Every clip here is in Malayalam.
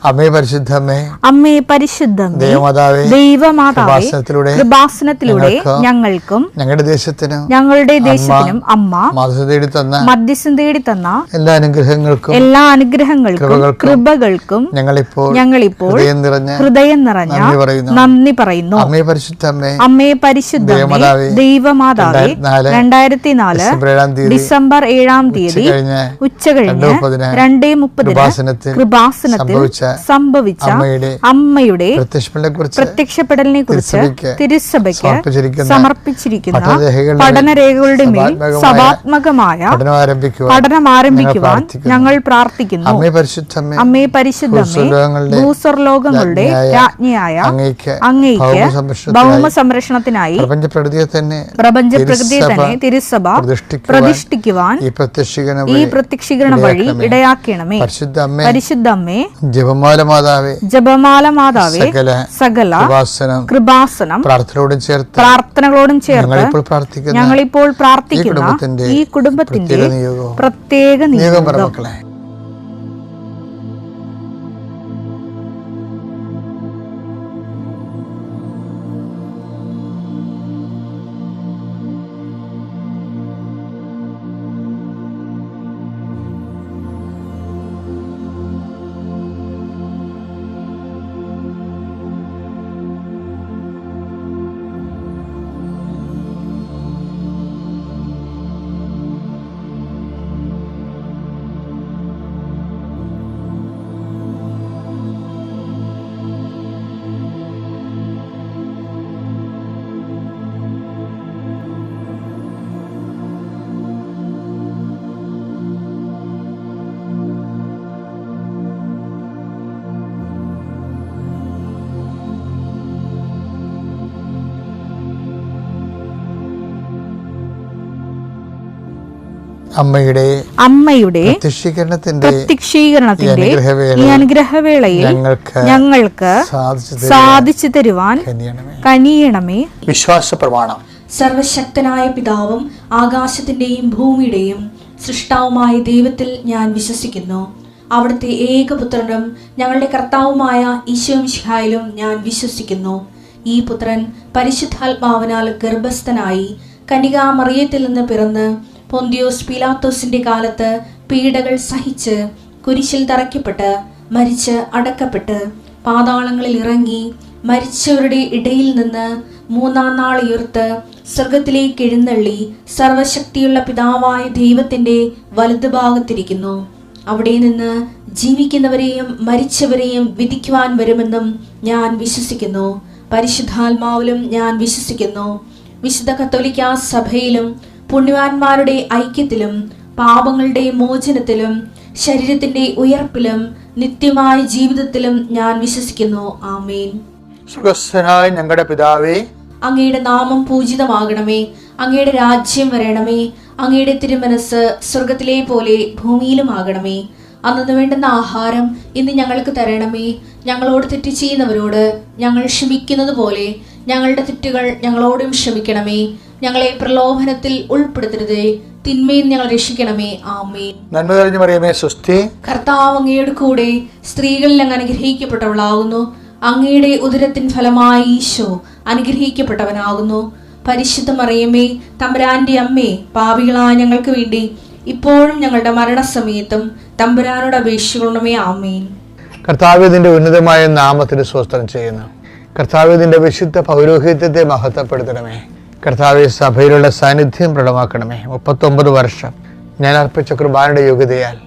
അമ്മേ പരിശുദ്ധമേ, അമ്മേ പരിശുദ്ധമേ, ദൈവമാതാവേ, കൃപാസനത്തിലൂടെ ഞങ്ങൾക്കും ഞങ്ങളുടെ ദേശത്തിനും അമ്മ മധ്യസ്ഥം തേടി തന്ന എല്ലാ അനുഗ്രഹങ്ങൾക്കും കൃപകൾക്കും ഞങ്ങളിപ്പോൾ ഹൃദയം നിറഞ്ഞ നന്ദി പറയുന്നു. അമ്മേ പരിശുദ്ധമേ, ദൈവമാതാവേ, 2004 ഡിസംബർ 7-ാം തീയതി ഉച്ചകഴിഞ്ഞ് 2:30 കൃപാസനത്തിൽ സംഭവിച്ച അമ്മയുടെ പ്രത്യക്ഷപ്പെടലിനെ കുറിച്ച് തിരുസഭയ്ക്ക് സമർപ്പിച്ചിരിക്കുന്ന പഠനരേഖകളുടെ മേൽ സഭാത്മകമായ പഠനം ആരംഭിക്കുവാൻ ഞങ്ങൾ പ്രാർത്ഥിക്കുന്നു. അമ്മേ പരിശുദ്ധമേ, ഭൂസ്വർലോകങ്ങളുടെ രാജ്ഞിയായ അങ്ങേയ്ക്ക് ഭൗമ സംരക്ഷണത്തിനായി പ്രപഞ്ചപ്രകൃതിയെ തന്നെ തിരുസഭ പ്രതിഷ്ഠിക്കുവാൻ ഈ പ്രത്യക്ഷീകരണ വഴി ഇടയാക്കണമേ. പരിശുദ്ധമ്മേ, ജപമാല മാതാവേ, സകല കൃപാസനം പ്രാർത്ഥനകളോടും ചേർത്ത് ഞങ്ങളിപ്പോൾ പ്രാർത്ഥിക്കുന്ന ഈ കുടുംബത്തിന്റെ പ്രത്യേക നിയോഗം. അമ്മയുടെ പ്രത്യക്ഷീകരണത്തിന്റെ ഈ അനുഗ്രഹവേളയിൽ ഞങ്ങൾക്ക് സാധിച്ചു തരുവാൻ കനിയണമേ. വിശ്വാസ പ്രമാണം. സർവശക്തനായ പിതാവും ആകാശത്തിന്റെയും ഭൂമിയുടെയും സൃഷ്ടാവുമായ ദൈവത്തിൽ ഞാൻ വിശ്വസിക്കുന്നു. അവിടുത്തെ ഏകപുത്രനും ഞങ്ങളുടെ കർത്താവുമായ ഈശോ മിശിഹായിലും ഞാൻ വിശ്വസിക്കുന്നു. ഈ പുത്രൻ പരിശുദ്ധാത്മാവിനാൽ ഗർഭസ്ഥനായി കന്യകാമറിയത്തിൽ നിന്ന് പിറന്ന് പൊന്തിയോസ് പീലാത്തോസിന്റെ കാലത്ത് പീഡകൾ സഹിച്ച് കുരിശിൽ തറയ്ക്കപ്പെട്ട് മരിച്ച് അടക്കപ്പെട്ട് പാതാളങ്ങളിൽ ഇറങ്ങി മരിച്ചവരുടെ ഇടയിൽ നിന്ന് 3-ാം നാൾ ഉയർത്ത് സ്വർഗത്തിലേക്ക് എഴുന്നള്ളി സർവശക്തിയുള്ള പിതാവായ ദൈവത്തിന്റെ വലതുഭാഗത്തിരിക്കുന്നു. അവിടെ നിന്ന് ജീവിക്കുന്നവരെയും മരിച്ചവരെയും വിധിക്കുവാൻ വരുമെന്നും ഞാൻ വിശ്വസിക്കുന്നു. പരിശുദ്ധാത്മാവിലും ഞാൻ വിശ്വസിക്കുന്നു. വിശുദ്ധ കത്തോലിക്കാ സഭയിലും പുണ്യവാന്മാരുടെ ഐക്യത്തിലും പാപങ്ങളുടെ മോചനത്തിലും ശരീരത്തിന്റെ ഉയർപ്പിലും നിത്യമായ ജീവിതത്തിലും ഞാൻ വിശ്വസിക്കുന്നു. ആമേൻ. സ്വർഗ്ഗസ്ഥനായ ഞങ്ങളുടെ പിതാവേ, അങ്ങയുടെ നാമം പൂജിതമാകണമേ. അങ്ങയുടെ രാജ്യം വരണമേ. അങ്ങയുടെ തിരുമനസ് സ്വർഗത്തിലെ പോലെ ഭൂമിയിലും ആകണമേ. അന്നു വേണ്ടുന്ന ആഹാരം ഇന്ന് ഞങ്ങൾക്ക് തരണമേ. ഞങ്ങളോട് തെറ്റ് ചെയ്യുന്നവരോട് ഞങ്ങൾ ക്ഷമിക്കുന്നത് പോലെ ഞങ്ങളുടെ തെറ്റുകൾ ഞങ്ങളോടും ക്ഷമിക്കണമേ. ഞങ്ങളെ പ്രലോഭനത്തിൽ ഉൾപ്പെടുത്തരുതേ, തിന്മയിൽ ഞങ്ങൾ രക്ഷിക്കണമേ. ആമേൻ. നന്മ നിറഞ്ഞ മറിയമേ, സ്വസ്തി. കർത്താവ് അങ്ങയുടെ കൂടെ സ്ത്രീകളിൽ അങ്ങ് അനുഗ്രഹിക്കപ്പെട്ടവളാകുന്നു. അങ്ങയുടെ ഉദരത്തിൻ ഫലമായി ഈശോ അനുഗ്രഹിക്കപ്പെട്ടവനാകുന്നു. പരിശുദ്ധ മറിയമേ, തമ്പുരാന്റെ അമ്മേ, പാപികളായ ഞങ്ങൾക്ക് വേണ്ടി ഇപ്പോഴും ഞങ്ങളുടെ മരണസമയത്തും തമ്പുരാനോട് അപേക്ഷിക്കണമേ. ആമേൻ. കർത്താവേ, നിന്റെ ഉന്നതമായ നാമത്തിന് സ്വസ്ത്രം ചെയ്യുന്നു. കർത്താവേ, നിന്റെ വിശുദ്ധ പൗരോഹിത്യത്തെ മഹത്വപ്പെടുത്തണമേ. കർത്താവേ, സഭയിലുള്ള സാന്നിധ്യം പ്രകടമാക്കണമേ. 39 വർഷം ഞാൻ അർപ്പിച്ച കൃപാനയുടെ യോഗ്യതയാൽ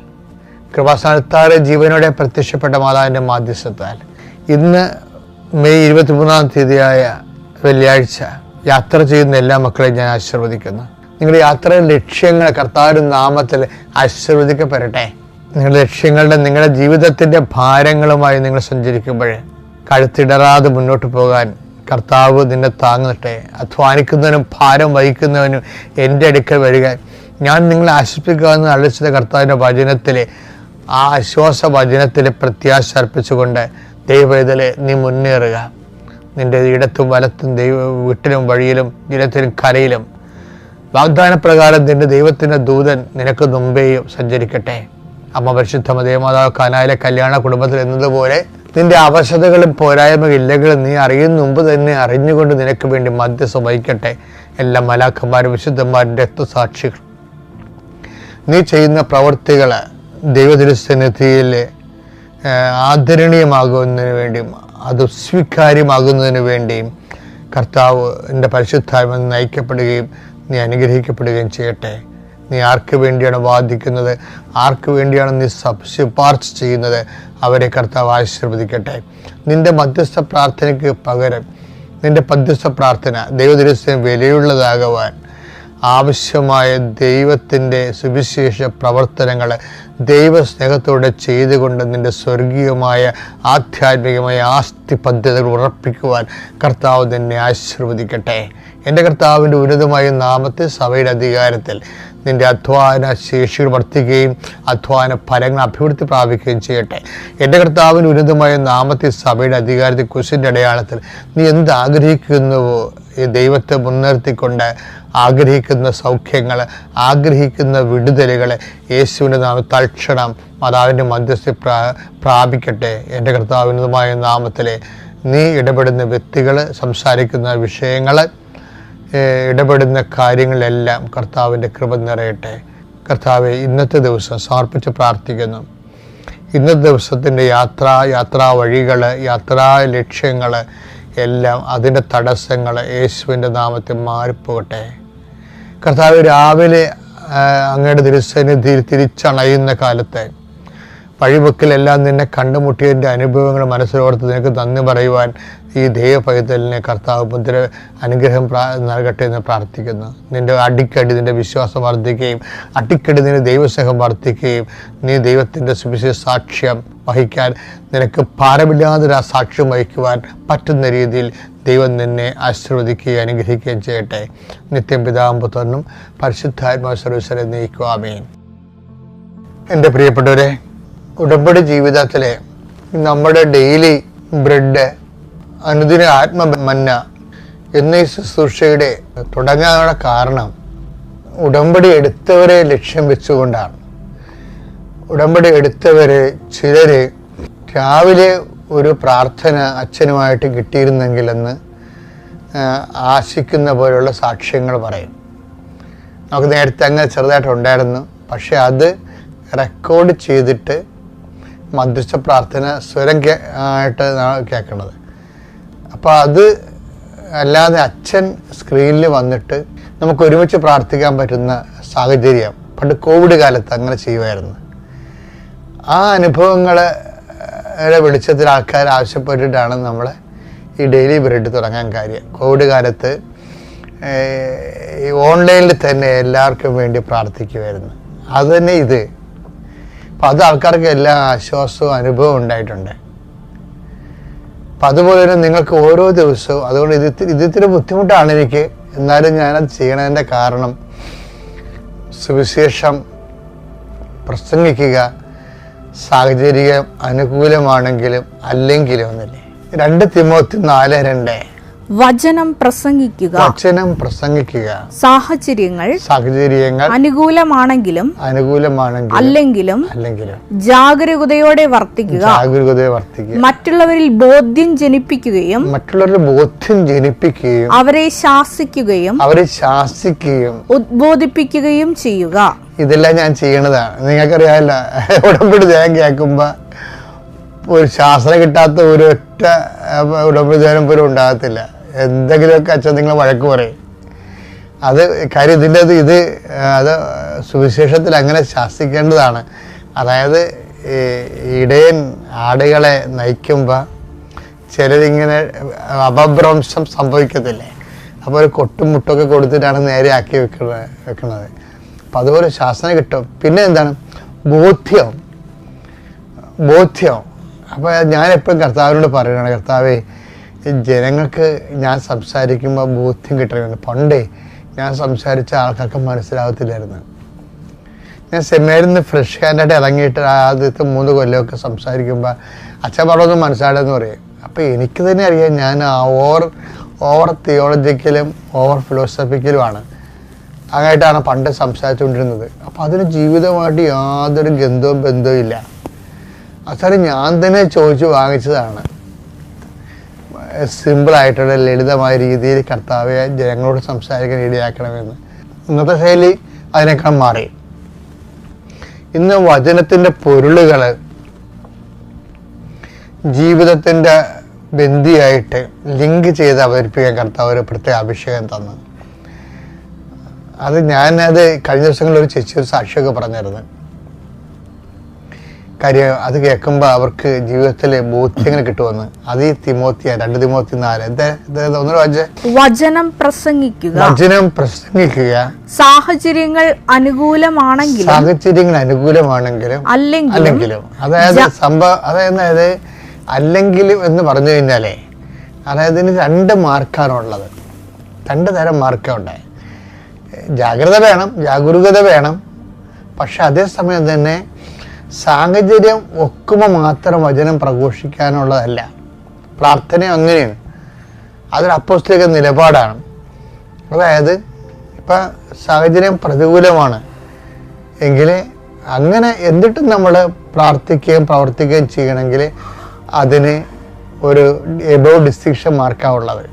കൃപാസ്ഥാനത്താറെ ജീവനോടെ പ്രത്യക്ഷപ്പെട്ട മാതാവിൻ്റെ മാധ്യസ്ഥത്താൽ ഇന്ന് മെയ് 23-ാം തീയതിയായ വെള്ളിയാഴ്ച യാത്ര ചെയ്യുന്ന എല്ലാ മക്കളെയും ഞാൻ ആശീർവദിക്കുന്നു. നിങ്ങളുടെ യാത്രയുടെ ലക്ഷ്യങ്ങൾ കർത്താവിന്റെ നാമത്തിൽ ആശീർവദിക്കപ്പെടട്ടെ. നിങ്ങളുടെ ലക്ഷ്യങ്ങളുടെ നിങ്ങളുടെ ജീവിതത്തിൻ്റെ ഭാരങ്ങളുമായി നിങ്ങൾ സഞ്ചരിക്കുമ്പോൾ കഴുത്തിടറാതെ മുന്നോട്ട് പോകാൻ കർത്താവ് നിന്നെ താങ്ങട്ടെ. അധ്വാനിക്കുന്നവനും ഭാരം വഹിക്കുന്നവനും എൻ്റെ അടുക്കൽ വരിക, ഞാൻ നിങ്ങളെ ആശ്വസിപ്പിക്കാമെന്ന് അളിച്ചത് കർത്താവിൻ്റെ വചനത്തിൽ ആ ആശ്വാസ വചനത്തിൽ പ്രത്യാശ അർപ്പിച്ചുകൊണ്ട് ദൈവവേദലെ നീ മുന്നേറുക. നിൻ്റെ ഇടത്തും വലത്തും വീട്ടിലും വഴിയിലും ജലത്തിലും കരയിലും വാഗ്ദാനപ്രകാരം നിൻ്റെ ദൈവത്തിൻ്റെ ദൂതൻ നിനക്ക് മുമ്പേയും സഞ്ചരിക്കട്ടെ. അമ്മ പരിശുദ്ധ മറിയമാതാവ് കാനായിലെ കല്യാണ കുടുംബത്തിൽ എന്നതുപോലെ നിന്റെ അവശതകളും പോരായ്മയില്ലെങ്കിലും നീ അറിയുന്ന മുമ്പ് തന്നെ അറിഞ്ഞുകൊണ്ട് നിനക്ക് വേണ്ടി മധ്യസ്ഥം വഹിക്കട്ടെ എല്ലാ മലാഖമാരും വിശുദ്ധന്മാരും രക്തസാക്ഷികൾ. നീ ചെയ്യുന്ന പ്രവൃത്തികൾ ദൈവതിരുസന്നിധിയിൽ ആദരണീയമാകുന്നതിന് വേണ്ടിയും അത് സ്വീകാര്യമാകുന്നതിന് വേണ്ടിയും കർത്താവ് എൻ്റെ പരിശുദ്ധാത്മ നയിക്കപ്പെടുകയും നീ അനുഗ്രഹിക്കപ്പെടുകയും ചെയ്യട്ടെ. നീ ആർക്ക് വേണ്ടിയാണ് വാദിക്കുന്നത്, ആർക്ക് വേണ്ടിയാണ് നീ ശുപാർശ ചെയ്യുന്നത്, അവരെ കർത്താവ് ആശീർവദിക്കട്ടെ. നിന്റെ മധ്യസ്ഥ പ്രാർത്ഥനയ്ക്ക് പകരം നിന്റെ മധ്യസ്ഥ പ്രാർത്ഥന ദൈവദിവസം വിലയുള്ളതാകുവാൻ ആവശ്യമായ ദൈവത്തിൻ്റെ സുവിശേഷ പ്രവർത്തനങ്ങൾ ദൈവസ്നേഹത്തോടെ ചെയ്തുകൊണ്ട് നിൻ്റെ സ്വർഗീയമായ ആധ്യാത്മികമായ ആസ്തി പദ്ധതികൾ ഉറപ്പിക്കുവാൻ കർത്താവ് നിന്നെ ആശീർവദിക്കട്ടെ. എൻ്റെ കർത്താവിൻ്റെ ഉന്നതമായ നാമത്തിൽ സഭയുടെ അധികാരത്തിൽ നിൻ്റെ അധ്വാന ശേഷികൾ വർദ്ധിക്കുകയും അധ്വാന ഫലങ്ങൾ അഭിവൃദ്ധി പ്രാപിക്കുകയും ചെയ്യട്ടെ. എൻ്റെ കർത്താവിൻ്റെ ഉന്നതമായ നാമത്തിൽ സഭയുടെ അധികാരത്തിൽ കുരിശിൻ്റെ അടയാളത്തിൽ നീ എന്ത് ആഗ്രഹിക്കുന്നുവോ ഈ ദൈവത്തെ മുൻനിർത്തിക്കൊണ്ട് ആഗ്രഹിക്കുന്ന സൗഖ്യങ്ങൾ, ആഗ്രഹിക്കുന്ന വിടുതലുകൾ യേശുവിൻ്റെ നാമത്തിൽ തൽക്ഷണം മാതാവിൻ്റെ മധ്യസ്ഥ പ്രാപിക്കട്ടെ. എൻ്റെ കർത്താവിനുമായ നാമത്തിൽ നീ ഇടപെടുന്ന വ്യക്തികൾ, സംസാരിക്കുന്ന വിഷയങ്ങൾ, ഇടപെടുന്ന കാര്യങ്ങളെല്ലാം കർത്താവിൻ്റെ കൃപ നിറയട്ടെ. കർത്താവെ, ഇന്നത്തെ ദിവസം സമർപ്പിച്ച് പ്രാർത്ഥിക്കുന്നു. ഇന്നത്തെ ദിവസത്തിൻ്റെ യാത്രാ വഴികൾ, യാത്രാ ലക്ഷ്യങ്ങൾ എല്ലാം അതിൻ്റെ തടസ്സങ്ങൾ യേശുവിൻ്റെ നാമത്തിൽ മാറിപ്പോകട്ടെ. കർത്താവ്, രാവിലെ അങ്ങയുടെ തിരുസന്നിധിയിൽ തിരിച്ചണയുന്ന കാലത്ത് വഴിവെക്കിലെല്ലാം നിന്നെ കണ്ടുമുട്ടിയതിൻ്റെ അനുഭവങ്ങൾ മനസ്സിലോർത്ത് നിനക്ക് നന്ദി പറയുവാൻ ഈ ദൈവപൈതലിനെ കർത്താവ് മുദ്ര അനുഗ്രഹം നൽകട്ടെ എന്ന് പ്രാർത്ഥിക്കുന്നു. നിൻ്റെ അടിക്കടി നിൻ്റെ വിശ്വാസം വർദ്ധിക്കുകയും അടിക്കടി നിൻ്റെ ദൈവസ്നേഹം വർദ്ധിക്കുകയും നീ ദൈവത്തിൻ്റെ സുവിശേഷ സാക്ഷ്യം വഹിക്കാൻ നിനക്ക് ഭാരമില്ലാതൊരു സാക്ഷ്യം വഹിക്കുവാൻ പറ്റുന്ന രീതിയിൽ ദൈവം നിന്നെ ആശീർവദിക്കുകയും അനുഗ്രഹിക്കുകയും ചെയ്യട്ടെ. നിത്യം പിതാവും പുത്രനും പരിശുദ്ധാത്മാവ് സർവ്വീശ്വരെ നയിക്കുക. ആമേൻ. എൻ്റെ പ്രിയപ്പെട്ടവരെ, ഉടമ്പടി ജീവിതത്തിലെ നമ്മുടെ ഡെയിലി ബ്രെഡ്, അനുദിന ആത്മമന്ന എന്നീ ശുശ്രൂഷയുടെ തുടങ്ങാനുള്ള കാരണം ഉടമ്പടി എടുത്തവരെ ലക്ഷ്യം വെച്ചുകൊണ്ടാണ്. ഉടമ്പടി എടുത്തവരെ ചിലർ രാവിലെ ഒരു പ്രാർത്ഥന അച്ഛനുമായിട്ട് കിട്ടിയിരുന്നെങ്കിലെന്ന് ആശിക്കുന്ന പോലുള്ള സാക്ഷ്യങ്ങൾ പറയും. നമുക്ക് നേരത്തെ അങ്ങനെ ചെറുതായിട്ടുണ്ടായിരുന്നു, പക്ഷെ അത് റെക്കോർഡ് ചെയ്തിട്ട് മധ്യസ്ഥ പ്രാർത്ഥന സ്വരം ആയിട്ട് കേൾക്കണത്. അപ്പോൾ അത് അല്ലാതെ അച്ഛൻ സ്ക്രീനിൽ വന്നിട്ട് നമുക്ക് ഒരുമിച്ച് പ്രാർത്ഥിക്കാൻ പറ്റുന്ന സാഹചര്യം പണ്ട് കോവിഡ് കാലത്ത് അങ്ങനെ ചെയ്യുമായിരുന്നു. ആ അനുഭവങ്ങളെ വെളിച്ചത്തിൽ ആൾക്കാർ ആവശ്യപ്പെട്ടിട്ടാണ് നമ്മൾ ഈ ഡെയിലി ബ്രെഡ് തുടങ്ങാൻ കാര്യം. കോവിഡ് കാലത്ത് ഓൺലൈനിൽ തന്നെ എല്ലാവർക്കും വേണ്ടി പ്രാർത്ഥിക്കുമായിരുന്നു. അത് തന്നെ ഇത്. അപ്പം അത് ആൾക്കാർക്ക് എല്ലാ ആശ്വാസവും അനുഭവം ഉണ്ടായിട്ടുണ്ട്. അപ്പം അതുപോലെ തന്നെ നിങ്ങൾക്ക് ഓരോ ദിവസവും, അതുകൊണ്ട് ഇതിത്തിരി ബുദ്ധിമുട്ടാണ് എനിക്ക്, എന്നാലും ഞാനത് ചെയ്യണതിൻ്റെ കാരണം സുവിശേഷം പ്രസംഗിക്കുക സാഹചര്യം അനുകൂലമാണെങ്കിലും അല്ലെങ്കിലും ഒന്നില്ലേ. 2 തിമോത്തി 4:2 വചനം പ്രസംഗിക്കുക സാഹചര്യങ്ങൾ അനുകൂലമാണെങ്കിലും അല്ലെങ്കിലും ജാഗരൂകതയോടെ വർത്തിക്കുക. മറ്റുള്ളവരിൽ ബോധ്യം ജനിപ്പിക്കുകയും അവരെ ശാസിക്കുകയും ഉദ്ബോധിപ്പിക്കുകയും ചെയ്യുക. ഇതെല്ലാം ഞാൻ ചെയ്യണതാണ്. നിങ്ങൾക്കറിയാമല്ല, ഉടമ്പടി ധ്യാനം കേൾക്കുമ്പോൾ ഒരു ശാസ്ത്രം കിട്ടാത്ത ഒരൊറ്റ ഉടമ്പടി ധ്യാനം പോലും ഉണ്ടാകത്തില്ല. എന്തെങ്കിലുമൊക്കെ അച്ഛൻ നിങ്ങൾ വഴക്ക് പറയും. അത് കാര്യം ഇതിൻ്റെ അത് സുവിശേഷത്തിൽ അങ്ങനെ ശാസിക്കേണ്ടതാണ്. അതായത് ഇടയൻ ആടുകളെ നയിക്കുമ്പോൾ ചിലരിങ്ങനെ അപഭ്രംശം സംഭവിക്കത്തില്ലേ, അപ്പോൾ ഒരു കൊട്ടും മുട്ടൊക്കെ കൊടുത്തിട്ടാണ് നേരെ ആക്കി വെക്കുന്നത്. അപ്പം അതുപോലെ ശാസന കിട്ടും. പിന്നെ എന്താണ് ബോധ്യം. അപ്പോൾ ഞാനെപ്പോഴും കർത്താവിനോട് പറയുകയാണ്, കർത്താവേ, ജനങ്ങൾക്ക് ഞാൻ സംസാരിക്കുമ്പോൾ ബോധ്യം കിട്ടണമെന്ന്. പണ്ടേ ഞാൻ സംസാരിച്ച ആൾക്കാർക്ക് മനസ്സിലാകത്തില്ലായിരുന്നു. ഞാൻ സെമിനാരിൽ നിന്ന് ഫ്രഷ് ഹാൻഡായിട്ട് ഇറങ്ങിയിട്ട് ആദ്യത്തെ 3 കൊല്ലമൊക്കെ സംസാരിക്കുമ്പോൾ അച്ഛൻ പറഞ്ഞൊന്നും മനസ്സിലാടെന്ന് പറയും. അപ്പോൾ എനിക്ക് തന്നെ അറിയാം ഞാൻ ഓവർ തിയോളജിക്കലും ഓവർ ഫിലോസഫിക്കലുമാണ്. അങ്ങനെയായിട്ടാണ് പണ്ട് സംസാരിച്ചുകൊണ്ടിരുന്നത്. അപ്പം അതിന് ജീവിതമായിട്ട് യാതൊരു ബന്ധവും ഇല്ല. അവസാനം ഞാൻ തന്നെ ചോദിച്ചു വാങ്ങിച്ചതാണ്. സിമ്പിളായിട്ടുള്ള ലളിതമായ രീതിയിൽ കർത്താവെ ജനങ്ങളോട് സംസാരിക്കാൻ ഇടയാക്കണമെന്ന്. ഇന്നത്തെ ശൈലി അതിനേക്കാൾ മാറി. ഇന്ന് വചനത്തിൻ്റെ പൊരുളുകൾ ജീവിതത്തിൻ്റെ ബന്ധിയായിട്ട് ലിങ്ക് ചെയ്ത് അവതരിപ്പിക്കാൻ കർത്താവ് ഒരു പ്രത്യേക അഭിഷേകം തന്നു. ഞാനത് കഴിഞ്ഞ ദിവസങ്ങളിൽ ഒരു ചേച്ചി ഒരു സാക്ഷിയൊക്കെ പറഞ്ഞിരുന്നു. കാര്യം അത് കേൾക്കുമ്പോൾ അവർക്ക് ജീവിതത്തിൽ ബോധ്യങ്ങൾ കിട്ടുമെന്ന്. അത് ഈ 2 തിമോത്തി 4 വചനം പ്രസംഗിക്കുക സാഹചര്യങ്ങൾ അനുകൂലമാണെങ്കിലും അല്ലെങ്കിലും അതായത് അല്ലെങ്കിലും എന്ന് പറഞ്ഞു കഴിഞ്ഞാലേ, അതായത് ഇതിന് 2 മാർക്കാണുള്ളത്. 2 തരം മാർക്കുണ്ട്. ജാഗരൂകത വേണം. പക്ഷെ അതേസമയം തന്നെ സാഹചര്യം ഒക്കുമ്പോൾ മാത്രം വചനം പ്രഘോഷിക്കാനുള്ളതല്ല. പ്രാർത്ഥന അങ്ങനെയാണ്. അതൊരു അപ്പോസ്തലിക നിലപാടാണ്. അതായത് ഇപ്പം സാഹചര്യം പ്രതികൂലമാണ് എങ്കിൽ അങ്ങനെ എന്നിട്ടും നമ്മൾ പ്രാർത്ഥിക്കുകയും പ്രവർത്തിക്കുകയും ചെയ്യണമെങ്കിൽ അതിന് ഒരു എബോവ് ഡിസ്റ്റിങ്ഷൻ മാർക്കാണുള്ളത്.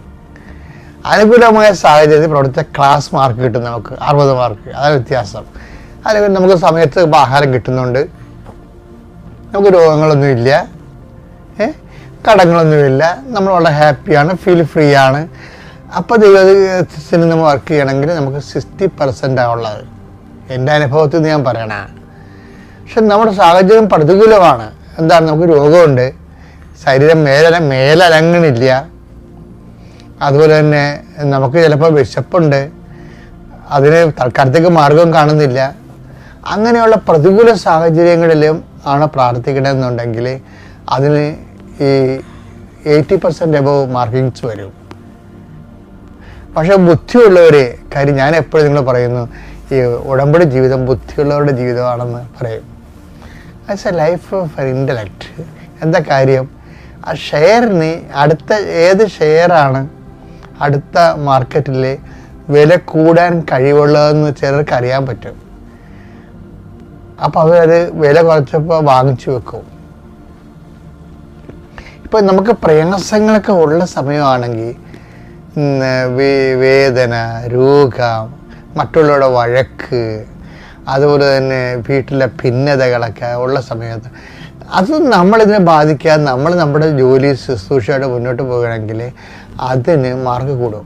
അനുകൂലമായ സാഹചര്യത്തിൽ പ്രവർത്തിച്ച ക്ലാസ് മാർക്ക് കിട്ടും നമുക്ക് 60 മാർക്ക്. അതാണ് വ്യത്യാസം. അല്ലെങ്കിൽ നമുക്ക് സമയത്ത് ആഹാരം കിട്ടുന്നുണ്ട്, നമുക്ക് രോഗങ്ങളൊന്നുമില്ല, കടങ്ങളൊന്നുമില്ല, നമ്മൾ വളരെ ഹാപ്പിയാണ്, ഫീൽ ഫ്രീ ആണ്. അപ്പോൾ ദൈവത്തിന് നമ്മൾ വർക്ക് ചെയ്യണമെങ്കിൽ നമുക്ക് 60% ഉള്ളത്. എൻ്റെ അനുഭവത്തിൽ നിന്ന് ഞാൻ പറയണ. പക്ഷെ നമ്മുടെ സാഹചര്യം പ്രതികൂലമാണ്. എന്താണ്, നമുക്ക് രോഗമുണ്ട്, ശരീരം മേലനങ്ങണില്ല, അതുപോലെ തന്നെ നമുക്ക് ചിലപ്പോൾ വിശപ്പുണ്ട്, അതിന് തൽക്കാലത്തേക്ക് മാർഗം കാണുന്നില്ല. അങ്ങനെയുള്ള പ്രതികൂല സാഹചര്യങ്ങളിലും ആണ് പ്രാർത്ഥിക്കണമെന്നുണ്ടെങ്കിൽ അതിന് ഈ 80% എബോവ് മാർക്കിങ്സ് വരും. പക്ഷെ ബുദ്ധിയുള്ളവർ, കാര്യം ഞാൻ എപ്പോഴും നിങ്ങൾ പറയുന്നു, ഈ ഉടമ്പടി ജീവിതം ബുദ്ധിയുള്ളവരുടെ ജീവിതമാണെന്ന് പറയും. As A life of intellect. എന്താ കാര്യം, ആ ഷെയറിന് അടുത്ത ഏത് ഷെയറാണ് അടുത്ത മാർക്കറ്റിൽ വില കൂടാൻ കഴിവുള്ളതെന്ന് ചിലർക്ക് അറിയാൻ പറ്റും. അപ്പം അവരത് വില കുറച്ചപ്പോൾ വാങ്ങിച്ചു വെക്കും. ഇപ്പം നമുക്ക് പ്രയാസങ്ങളൊക്കെ ഉള്ള സമയമാണെങ്കിൽ, വേദന, രോഗം, മറ്റുള്ളവരുടെ വഴക്ക്, അതുപോലെ തന്നെ വീട്ടിലെ ഭിന്നതകളൊക്കെ ഉള്ള സമയത്ത് അത് നമ്മളിതിനെ ബാധിക്കാതെ നമ്മൾ നമ്മുടെ ജോലി ശുശ്രൂഷയോടെ മുന്നോട്ട് പോകുകയാണെങ്കിൽ അതിന് മാർക്ക് കൂടും.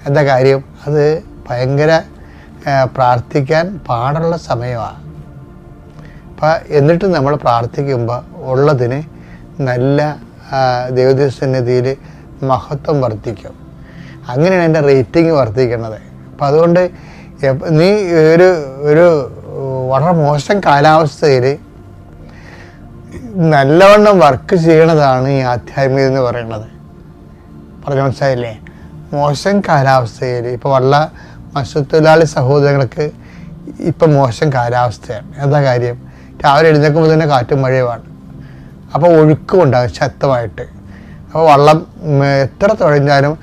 എന്താ കാര്യം, അത് ഭയങ്കര പ്രാർത്ഥിക്കാൻ പാടുള്ള സമയമാണ്. അപ്പം എന്നിട്ട് നമ്മൾ പ്രാർത്ഥിക്കുമ്പോൾ ഉള്ളതിന് നല്ല ദൈവസന്നിധിയിൽ മഹത്വം വർദ്ധിക്കും. അങ്ങനെയാണ് എൻ്റെ റേറ്റിംഗ് വർദ്ധിക്കുന്നത്. അപ്പം അതുകൊണ്ട് നീ ഒരു വളരെ മോശം കാലാവസ്ഥയിൽ നല്ലവണ്ണം വർക്ക് ചെയ്യണതാണ് ഈ ആധ്യാത്മികത എന്ന് പറയുന്നത്. പറഞ്ഞു മനസ്സിലായില്ലേ? മോശം കാലാവസ്ഥയിൽ ഇപ്പോൾ മത്സ്യത്തൊഴിലാളി സഹോദരങ്ങൾക്ക് ഇപ്പം മോശം കാലാവസ്ഥയാണ്. എന്താ കാര്യം, രാവിലെ എഴുന്നേൽക്കുമ്പോൾ തന്നെ കാറ്റും മഴയുമാണ്. അപ്പോൾ ഒഴുക്കും ഉണ്ടാകും ശക്തമായിട്ട്. അപ്പോൾ വള്ളം എത്ര തുഴഞ്ഞാലും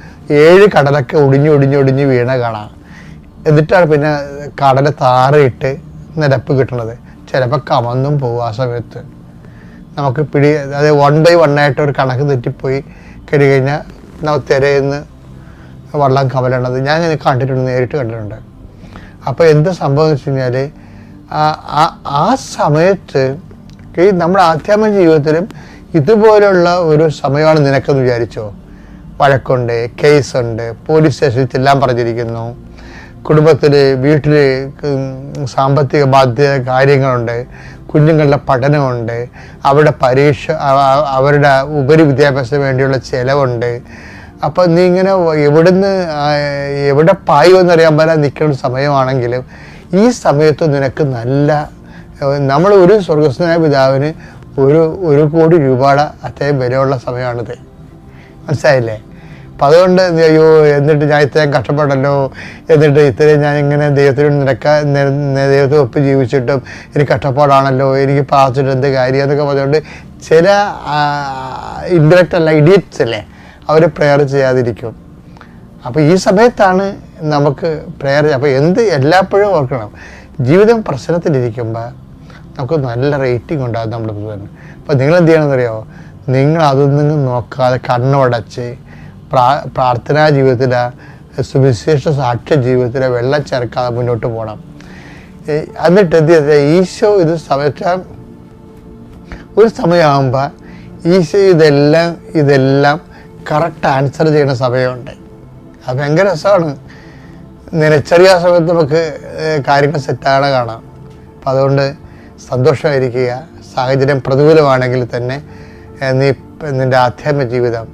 7 കടലൊക്കെ ഒടിഞ്ഞ് വീണ കാണാം. എന്നിട്ടാണ് പിന്നെ കടൽ താറിയിട്ട് നിരപ്പ് കിട്ടുന്നത്. ചിലപ്പോൾ കമന്നും പോകും. ആ സമയത്ത് നമുക്ക് അതായത് 1 by 1 ആയിട്ട് ഒരു കണക്ക് തെറ്റിപ്പോയി കഴിഞ്ഞാൽ നമ്മൾ തിരയുന്ന വള്ളം കമലണത് ഞാൻ കണ്ടിട്ടുണ്ട്, നേരിട്ട് കണ്ടിട്ടുണ്ട്. അപ്പോൾ എന്ത് സംഭവം എന്ന് വെച്ച് കഴിഞ്ഞാൽ ആ സമയത്ത് ഈ നമ്മുടെ ആധ്യാത്മിക ജീവിതത്തിലും ഇതുപോലുള്ള ഒരു സമയമാണ് നിനക്കെന്ന് വിചാരിച്ചോ. വഴക്കുണ്ട്, കേസുണ്ട്, പോലീസ് സ്റ്റേഷനിൽ ചെല്ലാൻ പറഞ്ഞിരിക്കുന്നു, കുടുംബത്തിൽ വീട്ടിൽ സാമ്പത്തിക ബാധ്യത കാര്യങ്ങളുണ്ട്, കുഞ്ഞുങ്ങളുടെ പഠനമുണ്ട്, അവരുടെ പരീക്ഷ, അവരുടെ ഉപരി വിദ്യാഭ്യാസത്തിന് വേണ്ടിയുള്ള ചിലവുണ്ട്. അപ്പം നീ ഇങ്ങനെ എവിടെ പായുമെന്നറിയാൻ പറ്റാൻ നിൽക്കുന്ന സമയമാണെങ്കിലും ഈ സമയത്ത് നിനക്ക് നമ്മൾ ഒരു സ്വർഗസ്ഥനായ പിതാവിന് 1 കോടി രൂപയുടെ അത്രയും വിലയുള്ള സമയമാണിത്. മനസ്സിലായില്ലേ? അപ്പം അതുകൊണ്ട് അയ്യോ എന്നിട്ട് ഞാൻ ഇത്രയും കഷ്ടപ്പെടല്ലോ, എന്നിട്ട് ഇത്രയും ഞാൻ ഇങ്ങനെ ദൈവത്തെ ഒപ്പ് ജീവിച്ചിട്ടും എനിക്ക് കഷ്ടപ്പാടാണല്ലോ, എനിക്ക് പ്രാർത്ഥിച്ചിട്ട് എന്ത് കാര്യം എന്നൊക്കെ പറഞ്ഞുകൊണ്ട് ചില ഇൻഡയറക്റ്റ് അല്ല ഇഡിയറ്റ്സ് അല്ലേ അവർ പ്രെയർ ചെയ്യാതിരിക്കും. അപ്പോൾ ഈ സമയത്താണ് നമുക്ക് പ്രേയർ. അപ്പോൾ എല്ലായ്പ്പോഴും ഓർക്കണം, ജീവിതം പ്രശ്നത്തിലിരിക്കുമ്പോൾ നമുക്ക് നല്ല റേറ്റിംഗ് ഉണ്ടാകും നമ്മുടെ തന്നെ. അപ്പോൾ നിങ്ങൾ എന്ത് ചെയ്യണമെന്നറിയാമോ? നിങ്ങൾ അതൊന്നും നോക്കാതെ കണ്ണുടച്ച് പ്രാർത്ഥനാ ജീവിതത്തിലെ സുവിശേഷ സാക്ഷ്യ ജീവിതത്തിലെ വെള്ളം ചേർക്കാതെ മുന്നോട്ട് പോകണം. എന്നിട്ട് എന്ത് ചെയ്താൽ ഈശോ ഇത് സമയത്താൽ ഒരു സമയമാകുമ്പോൾ ഈശോ ഇതെല്ലാം കറക്റ്റ് ആൻസർ ചെയ്യുന്ന സമയമുണ്ട്. അത് ഭയങ്കര രസമാണ്. നിലച്ചറിയ സമയത്ത് നമുക്ക് കാര്യങ്ങൾ സെറ്റാകണ കാണാം. അപ്പം അതുകൊണ്ട് സന്തോഷമായിരിക്കുക. സാഹചര്യം പ്രതികൂലമാണെങ്കിൽ തന്നെ നിൻ്റെ ആധ്യാത്മിക ജീവിതം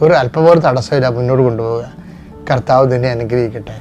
ഒരു അല്പം പോലും തടസ്സമില്ല മുന്നോട്ട് കൊണ്ടുപോവുക. കർത്താവ് നിന്നെ അനുഗ്രഹിക്കട്ടെ.